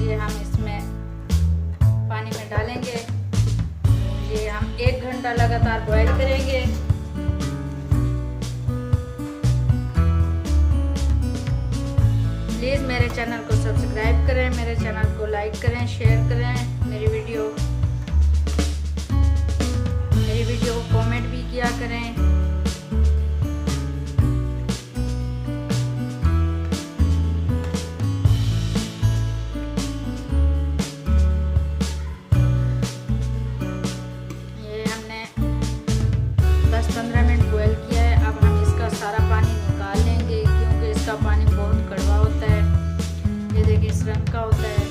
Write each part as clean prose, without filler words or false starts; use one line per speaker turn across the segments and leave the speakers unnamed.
ये हम इसमें पानी में डालेंगे। ये हम 1 घंटा लगातार बॉईल करेंगे। प्लीज़ मेरे चैनल को सब्सक्राइब करें, मेरे चैनल को लाइक करें, शेयर करें, मेरी वीडियो को कमेंट भी किया करें। ये हमने 10-15 मिनट बॉईल किया है। अब हम इसका सारा पानी निकाल लेंगे, क्योंकि इसका पानी बहुत कड़वा होता है। ये देखिए इस रंग का होता है।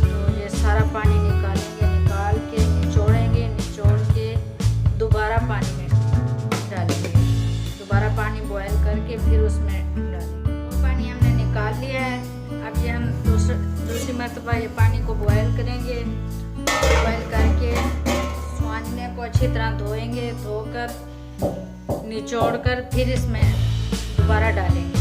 तो ये सारा पानी निकालेंगे, निकाल के निचोड़ेंगे, निचोड़ के दोबारा पानी में डालेंगे। दोबारा पानी बॉईल करके फिर उसमें डालेंगे। वो पानी हमने निकाल लिया है। अब ये हम दूसरी मरतबा ये पानी को बॉईल करेंगे। बॉईल करके स्वांजने को अच्छी तरह धोएंगे, धोकर निचोड़कर फिर इसमें दोबारा डालेंगे।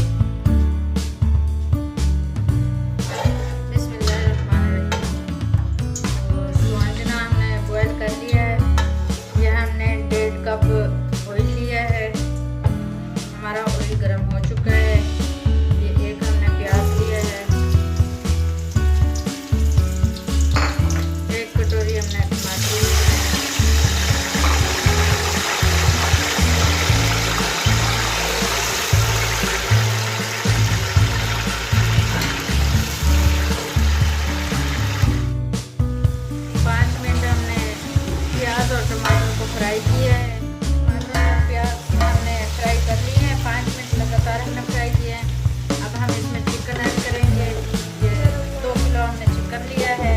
कर लिया है। यह हमने 1.5 कप ऑयल लिया है। हमारा ऑयल गर्म हो चुका है। ये एक हमने प्याज लिया है। 1 कटोरी हमने टमाटर लिया है। प्याज और टमाटर को फ्राई किया है। टमाटर और प्याज हमने फ्राई कर लिए हैं। 5 मिनट लगातार हमने फ्राई किया है। अब हम इसमें चिकन ऐड करेंगे। ये 2 किलो हमने चिकन लिया है।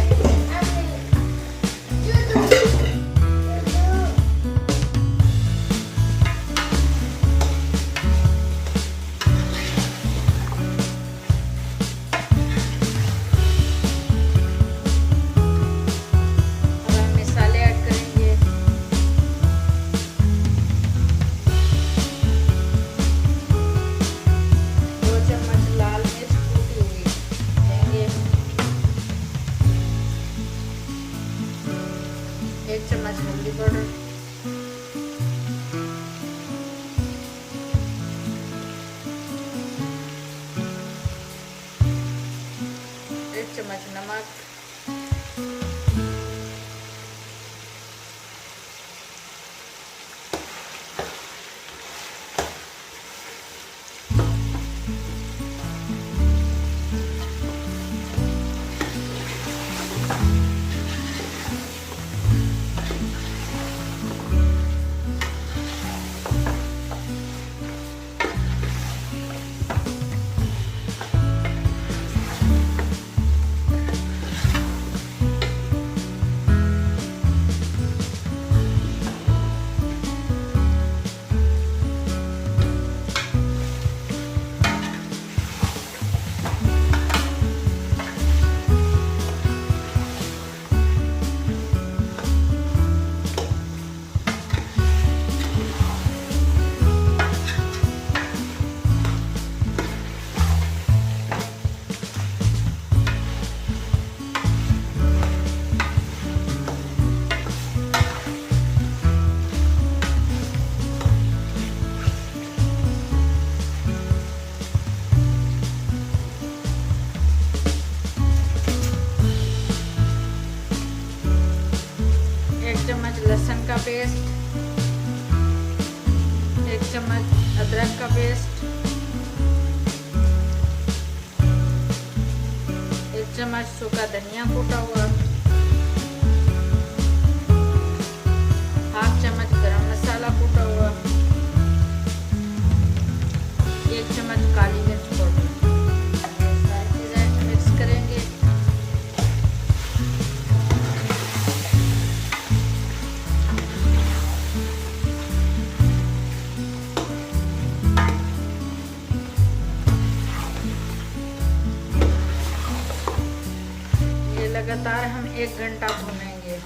एक चम्मच हल्दी पाउडर, 1 चम्मच नमक, लहसुन का पेस्ट, 1 चम्मच अदरक का पेस्ट, 1 चम्मच सूखा धनिया कूटा हुआ, 1/2 चम्मच गरम मसाला कूटा हुआ, 1 चम्मच काली मिर्च पाउडर। सारी चीजें मिक्स करेंगे। लगातार हम 1 घंटा भूनेंगे।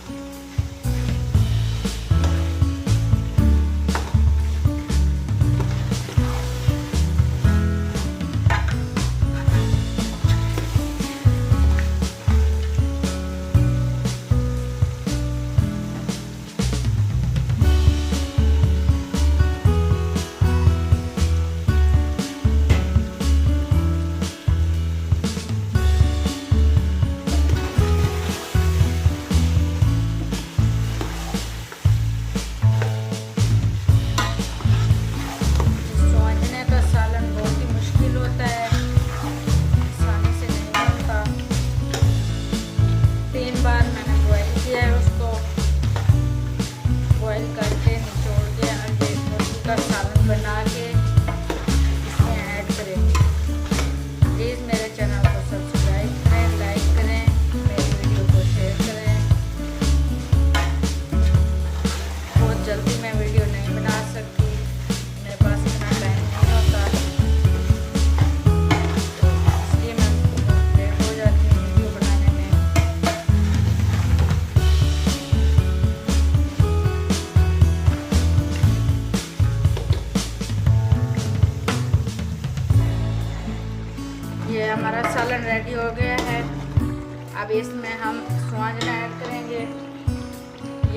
अब इसमें हम स्वांजना ऐड करेंगे।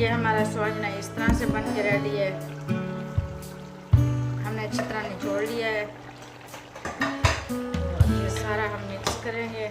ये हमारा स्वांजना इस तरह से बन के रेडी है। हमने अच्छी तरह निचोड़ लिया है। ये सारा हम मिक्स करेंगे।